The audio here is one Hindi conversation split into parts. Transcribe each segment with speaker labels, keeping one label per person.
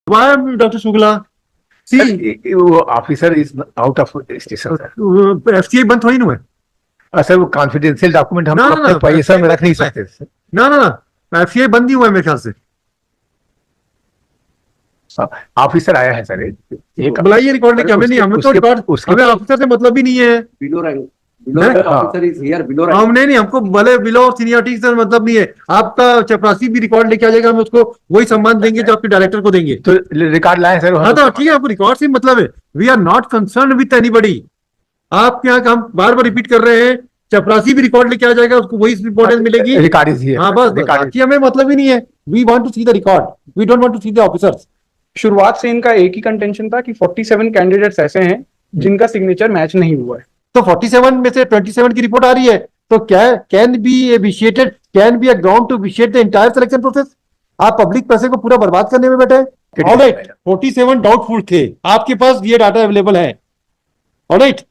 Speaker 1: Why, Dr. Shukla? See,
Speaker 2: वो officer is out of station sir.
Speaker 1: FCI बंद थोड़ी ना है।
Speaker 2: सर वो कॉन्फिडेंशियल डॉक्यूमेंट हम
Speaker 1: ना,
Speaker 2: अपने
Speaker 1: ना,
Speaker 2: पैसे में रख नहीं सकते सर।
Speaker 1: ना, FCI बंद ही हुआ है मेरे ख्याल से।
Speaker 2: ऑफिसर आया है सर एक
Speaker 1: बुलाइए रिकॉर्ड लेके। हमें नहीं, हमें तो रिकॉर्ड, हमें ऑफिसर से मतलब ही नहीं है।
Speaker 3: Below rank, below officer is here, below rank.
Speaker 1: हमने नहीं, हमको भले बिलो और सीनियरिटी से मतलब नहीं है। आपका चपरासी भी रिकॉर्ड लेके आ जाएगा, हम उसको वही सम्मान देंगे जो आपके डायरेक्टर को देंगे।
Speaker 2: तो रिकॉर्ड लाए सर।
Speaker 1: हाँ तो ठीक है, आपको रिकॉर्ड से मतलब है। We are not concern with anybody. आपके यहाँ हम बार बार रिपीट कर रहे हैं, चपरासी भी रिकॉर्ड लेके आ जाएगा, उसको वही इंपॉर्टेंस मिलेगी।
Speaker 2: Record is here.
Speaker 1: हाँ बस, बाकी हमें मतलब ही नहीं है। We want to see the record, we don't want to see the officers.
Speaker 4: शुरुआत से इनका एक ही कंटेंशन था कि 47 कैंडिडेट्स ऐसे हैं जिनका सिग्नेचर मैच नहीं हुआ है।
Speaker 1: तो 47 में से 27 की रिपोर्ट आ रही है, तो क्या can be vitiated, can be a ground to vitiate the entire selection process. आप पब्लिक पैसे को पूरा बर्बाद करने में बैठे हैं। ऑलराइट, 47 डाउटफुल थे, आपके पास ये डाटा अवेलेबल है। ऑलराइट,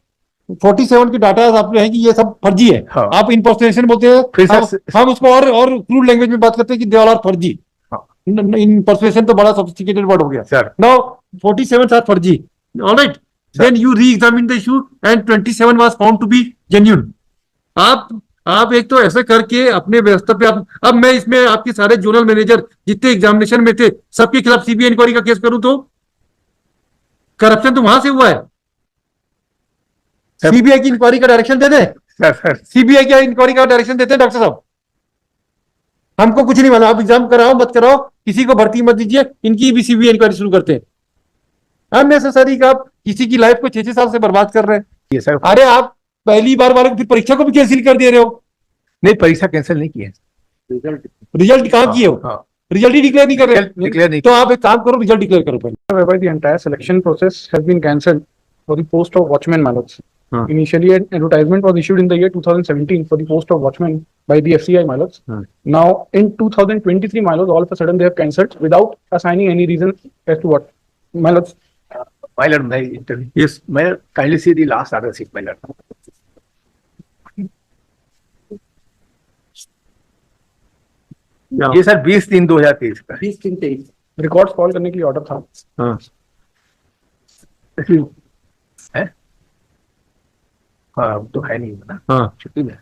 Speaker 1: 47 के डाटा आप है कि ये सब फर्जी है।
Speaker 2: हाँ।
Speaker 1: आप इम्पर्सनेशन बोलते हैं, हम उसको और क्रूड लैंग्वेज में बात करते हैं कि दे ऑल आर फर्जी। इम्पर्सनेशन तो बड़ा सोफिस्टिकेटेड वर्ड हो गया
Speaker 2: सर।
Speaker 1: नाउ 47 आर फर्जी। Alright, then you re-examine the issue and 27 was found to be genuine. आप एक तो ऐसे करके अपने व्यवस्था पे आप, अब मैं इसमें आपके सारे जोनल मैनेजर जितने एग्जामिनेशन में थे सबके खिलाफ सीबीआई इंक्वायरी का केस करूं तो करप्शन तो वहां से हुआ है। सीबीआई की इंक्वायरी का डायरेक्शन दे दे
Speaker 2: सर।
Speaker 1: सीबीआई की इंक्वायरी का डायरेक्शन देते हैं डॉक्टर साहब। हमको कुछ नहीं मालूम, आप एग्जाम कराओ मत कराओ, किसी को भर्ती मत दीजिए, इनकी भी सीबीआई इंक्वायरी शुरू करते हैं। अननेसेसरी का आप किसी की लाइफ को 6-6 साल से बर्बाद कर रहे हैं।
Speaker 2: ये सर।
Speaker 1: अरे आप पहली बार वाले फिर परीक्षा को भी कैंसिल कर दे रहे हो।
Speaker 2: नहीं, परीक्षा कैंसिल नहीं की है।
Speaker 1: रिजल्ट कहाँ किए हो? रिजल्ट ही डिक्लेयर नहीं कर रहे।
Speaker 2: डिक्लेयर नहीं।
Speaker 1: तो आप एक काम करो, रिजल्ट डिक्लेयर करो पहले।
Speaker 4: Whereby the entire selection process has been cancelled for the post of watchman malots. Initially, an advertisement was issued in the year 2017 for the post of watchman by the FCI malots. Now, in 2023 malots, all of a sudden they have cancelled without assigning any reason as to what. Malots,
Speaker 2: My lord, my interview.
Speaker 1: Yes.
Speaker 2: My lord, kindly see the last order sheet, my lord. ये सर 20/3/2023 का
Speaker 3: 20-23
Speaker 4: records कॉल करने के लिए ऑर्डर था।
Speaker 1: हाँ
Speaker 2: है। हाँ तो है नहीं ना।
Speaker 1: हाँ
Speaker 2: छुट्टी में।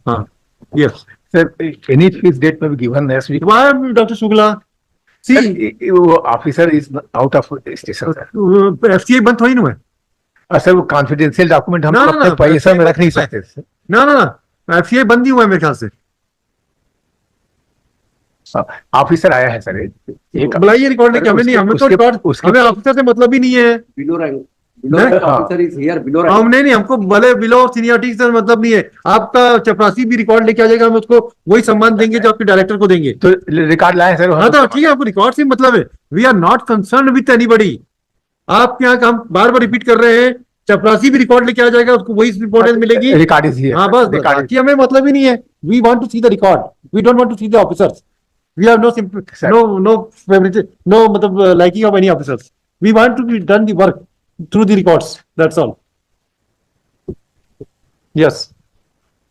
Speaker 1: हाँ yes
Speaker 2: sir any fix date में भी given next week.
Speaker 1: Why doctor Shukla? See,
Speaker 2: वो officer is out of station sir.
Speaker 1: FCI बंद थोड़ी ना है।
Speaker 2: सर वो कॉन्फिडेंशियल डॉक्यूमेंट हम
Speaker 1: ना,
Speaker 2: अपने
Speaker 1: ना,
Speaker 2: पैसे में रख नहीं सकते सर।
Speaker 1: ना, एफसीआई बंद ही हुआ है मेरे ख्याल से।
Speaker 2: ऑफिसर आया है सर एक।
Speaker 1: बुलाइए रिकॉर्ड लेके। हमें नहीं, हमें तो रिकॉर्ड, हमें ऑफिसर से मतलब ही नहीं है।
Speaker 3: Below rank, below rank officer is here, below rank.
Speaker 1: हमने नहीं, हमको भले बिलो और सीनियरिटी से मतलब नहीं है। आपका चपरासी भी रिकॉर्ड लेके आ जाएगा, हम उसको वही सम्मान देंगे जो आपके डायरेक्टर को देंगे।
Speaker 2: तो रिकॉर्ड लाए सर।
Speaker 1: हाँ तो ठीक है, आपको रिकॉर्ड से मतलब है। We are not concern with anybody. आपके यहाँ हम बार बार रिपीट कर रहे हैं, चपरासी भी रिकॉर्ड लेके आ जाएगा, उसको वही इंपॉर्टेंस मिलेगी।
Speaker 2: Record is here.
Speaker 1: हाँ बस, बाकी हमें मतलब ही नहीं है। We want to see the record, we don't want to see the officers. We have no favourite, no मतलब liking of any officers. We want to be done the work through the records, that's all. Yes.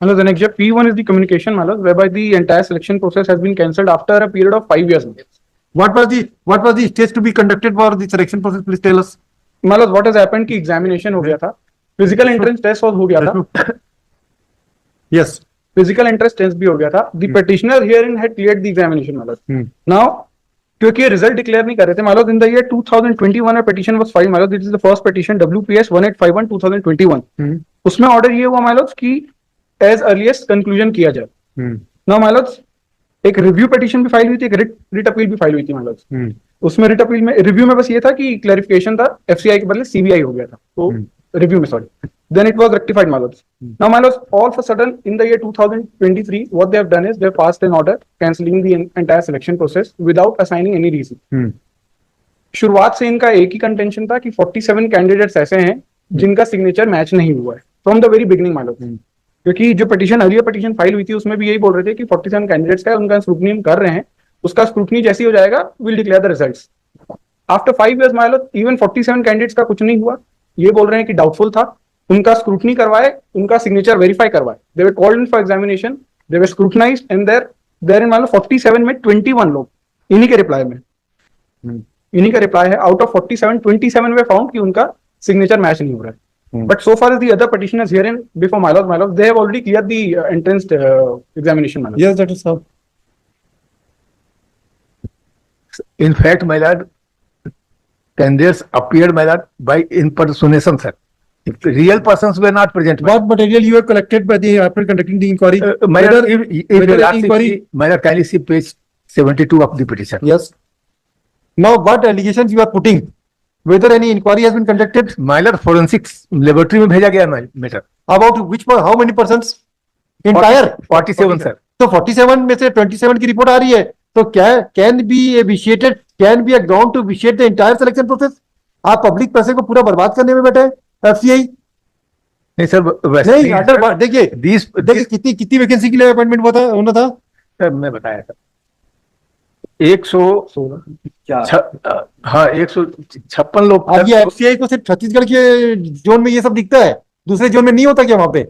Speaker 4: And the next year, P1 is the communication matters, whereby the entire selection process has been cancelled after a period of 5 years.
Speaker 1: What was the stage to be conducted for the selection process? Please tell us.
Speaker 4: मतलब what has happened कि examination हो गया था, physical entrance test हो गया था,
Speaker 1: Yes.
Speaker 4: physical entrance test भी हो गया था. The petitioner herein had cleared the examination मतलब. Now क्योंकि ये रिजल्ट डिक्लेयर नहीं कर रहे थे मालूम, in the year 2021 a petition was filed मालूम, this is the first petition WPS 1851 2021. उसमें ऑर्डर ये हुआ मालूम कि एज अर्लीस्ट कंक्लूजन किया जाए। नाउ मालूम एक रिव्यू पिटीशन भी फाइल हुई थी, एक रिट अपील भी फाइल हुई थी मालूम। उसमें रिट अपील में, रिव्यू में बस ये था कि क्लैरिफिकेशन था, FCI के बदले CBI हो गया था, तो रिव्यू में sorry, then it was rectified मालूम। Now मालूम all of a sudden in the year 2023 what they have done is they have passed an order cancelling the entire selection process without assigning any reason. शुरुआत से इनका एक ही कंटेंशन था कि 47 कैंडिडेट्स ऐसे हैं जिनका सिग्नेचर मैच नहीं हुआ है फ्रॉम द वेरी बिगिनिंग मालूम। क्योंकि जो पिटीशन अर्लियर पिटीशन फाइल हुई थी उसमें भी यही बोल रहे थे कि 47 कैंडिडेट्स का उनका स्क्रूटनी हम कर रहे हैं, उसका स्क्रूटनी जैसे ही हो जाएगा will declare the results. After 5 years मालूम इवन 47 कैंडिडेट्स का कुछ नहीं हुआ, ये बोल रहे हैं कि डाउटफुल था, उनका स्क्रूटनी करवाए, उनका सिग्नेचर वेरीफाई करवाए, they were called in for examination, they were scrutinised and there in मालूम 47 में 21 लोग इन्हीं के रिप्लाई में इन्हीं का रिप्लाई है, आउट ऑफ 47 27 वे फाउंड कि उनका सिग्नेचर मैच नहीं हो रहा है. But so far as the other petitioners herein before my lord they have already cleared the entrance examination, my lord.
Speaker 1: Yes, that is so.
Speaker 2: In fact, my lord, candidates appeared, my lord, by impersonation, sir. If real persons were not present,
Speaker 1: What material you have collected by the after conducting the inquiry?
Speaker 2: my lord,
Speaker 1: Whether-
Speaker 2: if
Speaker 1: whether
Speaker 2: you ask
Speaker 1: inquiry-
Speaker 2: me, my lord, kindly see page 72 of the petition.
Speaker 1: Yes. Now, what allegations you are putting? Whether any inquiry has been conducted?
Speaker 2: My lord, forensics laboratory में भेजा गया matter.
Speaker 1: About which, how many persons? Entire?
Speaker 2: 47, sir.
Speaker 1: तो 47 में से 27 की रिपोर्ट आ रही है, तो क्या can be vitiated, can be a ground to vitiate the entire selection process? आप पब्लिक पैसे को पूरा बर्बाद करने में बैठे हैं एफसीआई?
Speaker 2: नहीं सर, वैसे
Speaker 1: नहीं, अंडर देखिए
Speaker 2: these
Speaker 1: कितनी वैकेंसी के लिए अपॉइंटमेंट हुआ था, होना था?
Speaker 2: सर मैं बताया था 116
Speaker 3: चार.
Speaker 2: हाँ 156 लोग.
Speaker 1: अब ये एफसीआई को सिर्फ छत्तीसगढ़ के जोन में ये सब दिखता है, दूसरे जोन में नहीं होता क्या? वहां पे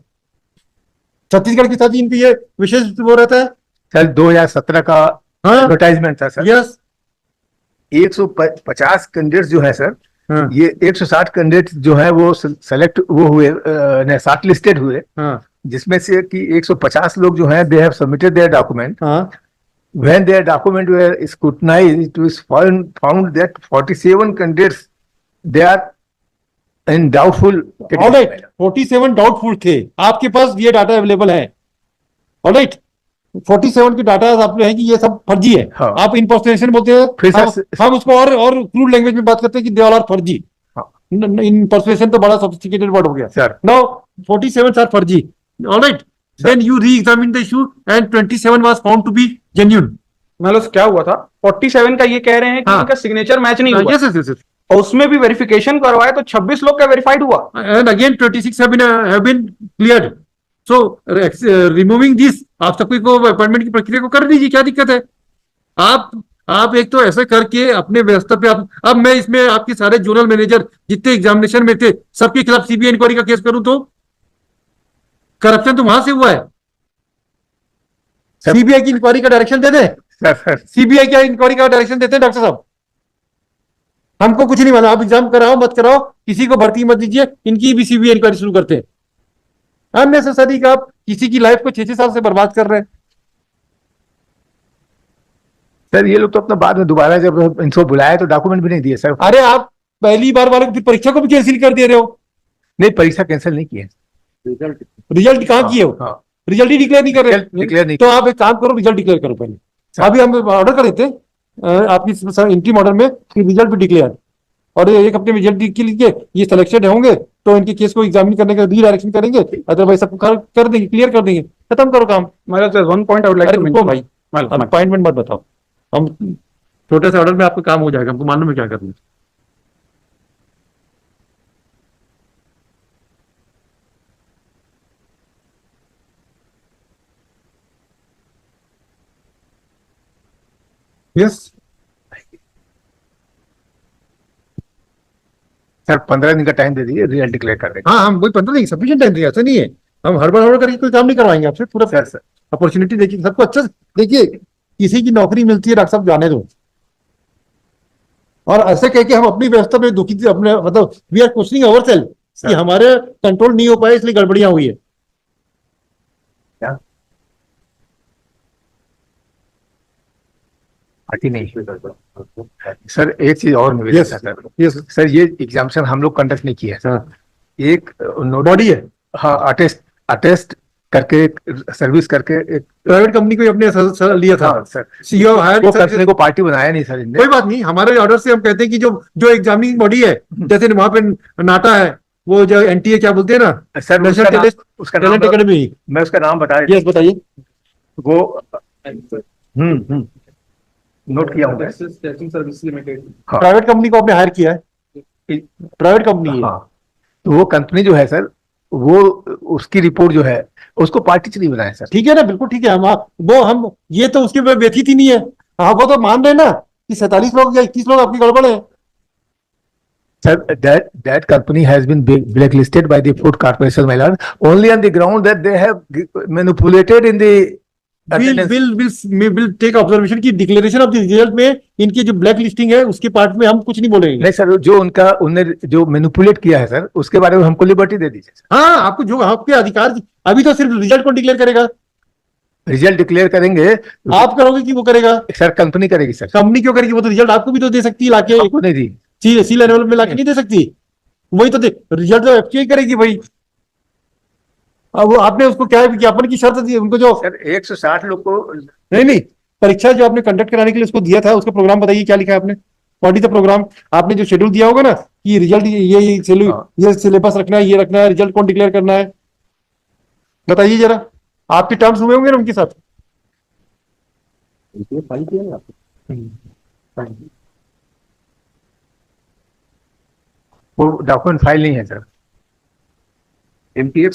Speaker 1: छत्तीसगढ़ के साथ इनकी ये विशेष वो रहता है.
Speaker 2: सर 2017 का
Speaker 1: हाँ,
Speaker 2: एडवर्टाइजमेंट था सर.
Speaker 1: यस.
Speaker 2: 150 कैंडिडेट्स जो है सर,
Speaker 1: हाँ,
Speaker 2: ये 160 कैंडिडेट्स जो है वो सेलेक्ट वो हुए, शॉर्ट लिस्टेड हुए,
Speaker 1: हाँ,
Speaker 2: जिसमें से कि 150 लोग जो हैं they have submitted there document.
Speaker 1: हाँ.
Speaker 2: When their document were scrutinized, it was found that 47 candidates they are in doubtful category.
Speaker 1: Alright, 47 doubtful थे, आपके पास ये डाटा अवेलेबल है. ऑलराइट, 47 की डाटा आप है कि ये सब फर्जी है.
Speaker 2: हाँ.
Speaker 1: आप इम्पर्सनेशन बोलते हैं,
Speaker 2: फिर
Speaker 1: हम उसको और क्रूड लैंग्वेज में बात करते हैं कि दे ऑल आर फर्जी.
Speaker 2: हाँ.
Speaker 1: इम्पर्सनेशन तो बड़ा सोफिस्टिकेटेड वर्ड हो गया.
Speaker 2: सर
Speaker 1: नाउ 47 आर फर्जी. Alright, then you re-examine the issue and 27 was found to be genuine.
Speaker 4: मतलब क्या हुआ था, 47 का ये कह रहे हैं कि
Speaker 1: हाँ.
Speaker 4: उनका सिग्नेचर मैच नहीं हुआ,
Speaker 1: यस, यस, यस.
Speaker 4: और उसमें भी वेरिफिकेशन करवाए तो 26 लोग का वेरीफाइड हुआ.
Speaker 1: And again 26 have been cleared. So removing this, आप सबको को अपॉइंटमेंट की प्रक्रिया को कर दीजिए, क्या दिक्कत है? आप एक तो ऐसे करके अपने व्यवस्था पे आप, अब मैं इसमें आपके सारे जोनल मैनेजर जितने एग्जामिनेशन में थे सबके खिलाफ सीबीआई इंक्वायरी का केस करूं तो करप्शन तो वहां से हुआ है. सीबीआई की इंक्वायरी का डायरेक्शन दे दे.
Speaker 2: सर
Speaker 1: सीबीआई क्या इंक्वायरी का डायरेक्शन देते हैं डॉक्टर साहब? हमको कुछ नहीं मालूम. आप एग्जाम कराओ मत कराओ, किसी को भर्ती मत दीजिए, इनकी भी सीबीआई इंक्वायरी शुरू करते हैं. अननेसेसरी का आप किसी की लाइफ को 6-6 साल से बर्बाद कर रहे हैं.
Speaker 2: सर ये लोग तो अपना बाद में दोबारा जब इनको बुलाया तो डॉक्यूमेंट भी नहीं दिए सर.
Speaker 1: अरे आप पहली बार वाले को फिर परीक्षा को भी कैंसिल कर दे रहे हो.
Speaker 2: नहीं, परीक्षा कैंसिल नहीं किए.
Speaker 3: रिजल्ट.
Speaker 1: रिजल्ट कहाँ किए हो?
Speaker 2: हाँ,
Speaker 1: रिजल्ट ही डिक्लेयर नहीं कर रहे.
Speaker 2: डिक्लेयर नहीं.
Speaker 1: तो आप एक काम करो, रिजल्ट डिक्लेयर करो पहले. अभी हम ऑर्डर कर देते आपकी इंट्रीम ऑर्डर में कि रिजल्ट भी डिक्लेयर, और एक अपने रिजल्ट के लिए ये सिलेक्टेड होंगे तो इनके केस को एग्जामिन करने का रीडायरेक्शन करेंगे, अदरवाइज सब कर देंगे, क्लियर कर देंगे, खत्म करो काम.
Speaker 4: मतलब one point I would like
Speaker 1: अरे
Speaker 4: टू
Speaker 1: रुको
Speaker 4: मेंशन.
Speaker 1: भाई, अपॉइंटमेंट मत बताओ. हम छोटे से ऑर्डर में आपका काम हो जाएगा, हमको मालूम है क्या करना है. यस
Speaker 2: सर 15 दिन का टाइम दे दीजिए, रिजल्ट डिक्लेयर कर देंगे.
Speaker 1: हाँ, हम वही 15 दिन सफिशिएंट टाइम दिया, ऐसा नहीं है हम हड़बड़ करके कोई काम नहीं करवाएंगे आपसे. पूरा
Speaker 2: सर
Speaker 1: अपॉर्चुनिटी देखिए सबको. अच्छा देखिए, किसी की नौकरी मिलती है डॉक्टर साहब, जाने दो. और ऐसे कह के हम अपनी व्यवस्था में दुखी थे, अपने मतलब we are questioning our self कि हमारे कंट्रोल नहीं हो पाए इसलिए गड़बड़ियां हुई है.
Speaker 2: पार्टी नहीं. सर एक चीज और निवेदन
Speaker 1: Yes.
Speaker 2: था सर.
Speaker 1: यस
Speaker 2: सर ये एग्जामिनेशन हम लोग कंडक्ट नहीं किया है.
Speaker 1: हाँ,
Speaker 2: एक
Speaker 1: बॉडी है,
Speaker 2: हाँ अटेस्ट करके सर्विस करके एक.
Speaker 1: प्राइवेट कंपनी को अपने लिया था.
Speaker 2: हाँ सर,
Speaker 1: सीईओ
Speaker 2: वो कंपनी को पार्टी बनाया नहीं सर इनने.
Speaker 1: कोई बात नहीं, हमारे ऑर्डर से हम कहते हैं कि जो एग्जामिनिंग बॉडी है, जैसे वहां पे नाटा है, वो जो एनटीए क्या बोलते हैं ना,
Speaker 2: सर
Speaker 1: नेशनल
Speaker 2: उसका
Speaker 1: टैलेंट
Speaker 2: नाम
Speaker 1: एकेडमी.
Speaker 2: मैं उसका नाम बता देता
Speaker 1: यस बताइए.
Speaker 2: हूँ. वो नोट किया हूँ. हाँ.
Speaker 1: प्राइवेट कंपनी को आपने हायर किया है, प्राइवेट कंपनी है.
Speaker 2: हाँ, तो वो कंपनी जो है सर, वो उसकी रिपोर्ट जो है उसको पार्टी से नहीं बनाया सर.
Speaker 1: ठीक है ना, बिल्कुल ठीक है. हम ये तो उसके व्यथित ही नहीं है. हाँ, वो तो मान रहे ना कि 47 लोग या 21 लोग आपकी गड़बड़ है.
Speaker 2: Sir, that company has been blacklisted by the Food Corporation, my lord, only on the ground that they have manipulated in the
Speaker 1: will take observation की डिक्लेरेशन ऑफ द रिजल्ट में इनकी जो ब्लैक लिस्टिंग है उसके पार्ट में हम कुछ नहीं बोलेंगे।
Speaker 2: नहीं सर, जो उनने जो मैनिपुलेट किया है सर, उसके बारे में हमको लिबर्टी दे दीजिए सर।
Speaker 1: हाँ, आपको जो आपके अधिकार, अभी तो सिर्फ रिजल्ट को डिक्लेयर करेगा,
Speaker 2: रिजल्ट डिक्लेयर करेंगे
Speaker 1: आप करोगे कि वो करेगा?
Speaker 2: सर, कंपनी करेगी सर।
Speaker 1: कंपनी क्यों करेगी? वो तो रिजल्ट आपको भी तो दे सकती है लाके,
Speaker 2: आपको नहीं दी।
Speaker 1: सी लेवल में लाके नहीं दे सकती। वही तो रिजल्ट तो एफटीआई करेगी भाई। अब वो आपने उसको क्या है, विज्ञापन की शर्त दी उनको जो
Speaker 2: सर 160 लोग को
Speaker 1: नहीं परीक्षा जो आपने कंडक्ट कराने के लिए उसको दिया था, उसका प्रोग्राम बताइए क्या लिखा है आपने? What is the program? आपने जो शेड्यूल दिया होगा ना कि रिजल्ट ये सिलेबस रखना है, ये रखना है, रिजल्ट कौन डिक्लेयर करना है, बताइए जरा। आपके टर्म्स हुए होंगे ना उनके साथ?
Speaker 3: फाइल किया ना आपने?
Speaker 2: वो डॉक्यूमेंट फाइल नहीं है सर।
Speaker 3: MTF